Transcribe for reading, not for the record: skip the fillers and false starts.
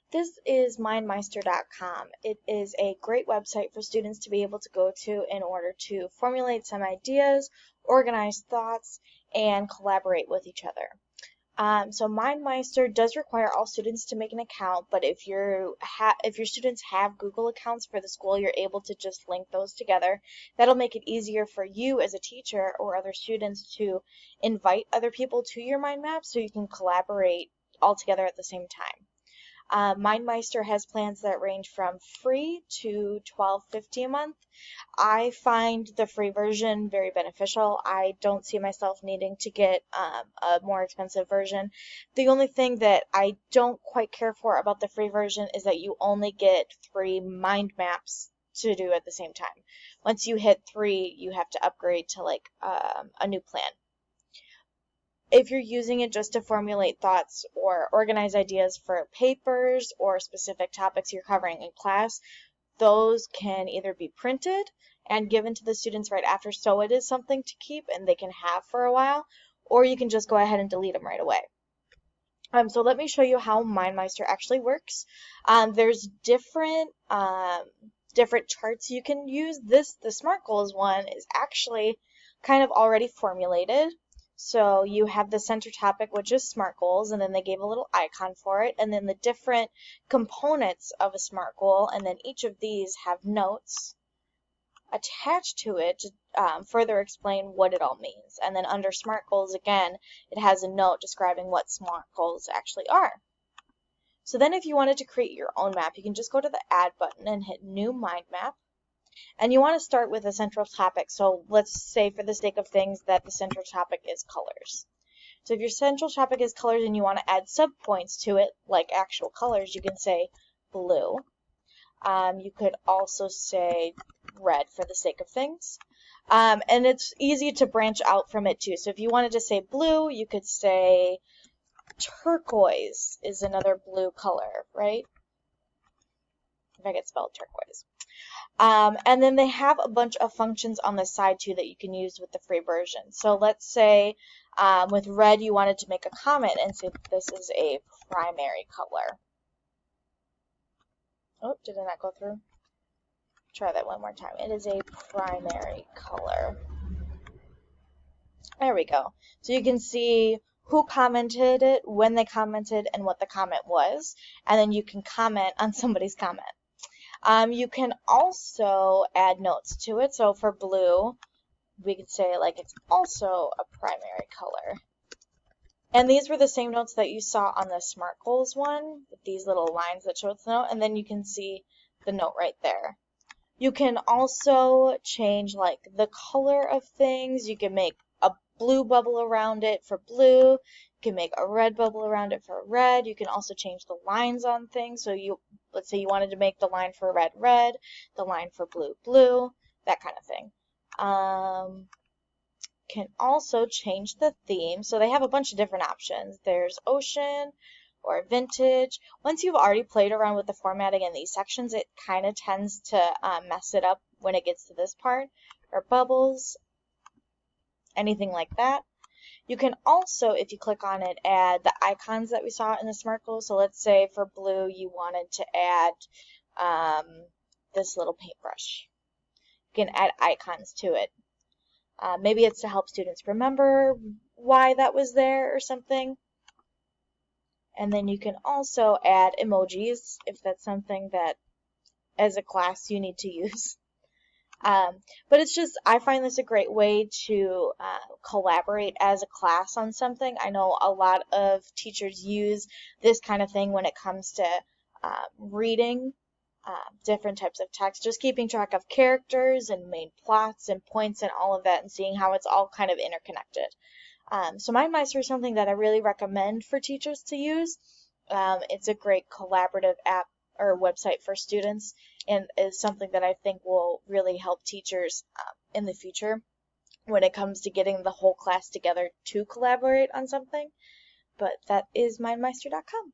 This is MindMeister.com. It is a great website for students to be able to go to in order to formulate some ideas, organize thoughts, and collaborate with each other. So MindMeister does require all students to make an account, but if your students have Google accounts for the school, you're able to just link those together. That'll make it easier for you as a teacher or other students to invite other people to your mind map so you can collaborate all together at the same time. MindMeister has plans that range from free to $12.50 a month. I find the free version very beneficial. I don't see myself needing to get a more expensive version. The only thing that I don't quite care for about the free version is that you only get 3 mind maps to do at the same time. Once you hit 3, you have to upgrade to like a new plan. If you're using it just to formulate thoughts or organize ideas for papers or specific topics you're covering in class, those can either be printed and given to the students right after, so it is something to keep and they can have for a while, or you can just go ahead and delete them right away. So let me show you how MindMeister actually works. There's different charts you can use. The SMART Goals one is actually kind of already formulated. So you have the center topic, which is SMART goals, and then they gave a little icon for it, and then the different components of a SMART goal, and then each of these have notes attached to it to further explain what it all means. And then under SMART goals, again, it has a note describing what SMART goals actually are. So then if you wanted to create your own map, you can just go to the Add button and hit New Mind Map. And you want to start with a central topic. So let's say for the sake of things that the central topic is colors. So if your central topic is colors and you want to add subpoints to it, like actual colors, you can say blue. You could also say red for the sake of things. And it's easy to branch out from it too. So if you wanted to say blue, you could say turquoise is another blue color, right? If I get spelled turquoise. And then they have a bunch of functions on the side too that you can use with the free version. So let's say with red you wanted to make a comment and say this is a primary color. Oh, did it not go through? Try that one more time. It is a primary color. There we go. So you can see who commented it, when they commented, and what the comment was. And then you can comment on somebody's comment. You can also add notes to it. So for blue, we could say like it's also a primary color. And these were the same notes that you saw on the SMART Goals one, with these little lines that show the note, and then you can see the note right there. You can also change like the color of things. You can make a blue bubble around it for blue. You can make a red bubble around it for red. You can also change the lines on things. So let's say you wanted to make the line for red, red, the line for blue, blue, that kind of thing. Can also change the theme. So they have a bunch of different options. There's ocean or vintage. Once you've already played around with the formatting in these sections, it kind of tends to mess it up when it gets to this part. Or bubbles, anything like that. You can also, if you click on it, add the icons that we saw in the SMART Goals. So let's say for blue you wanted to add this little paintbrush. You can add icons to it. Maybe it's to help students remember why that was there or something. And then you can also add emojis if that's something that as a class you need to use. But it's just, I find this a great way to collaborate as a class on something. I know a lot of teachers use this kind of thing when it comes to reading different types of text, just keeping track of characters and main plots and points and all of that and seeing how it's all kind of interconnected. So MindMeister is something that I really recommend for teachers to use. It's a great collaborative app or website for students and is something that I think will really help teachers in the future when it comes to getting the whole class together to collaborate on something. But that is MindMeister.com.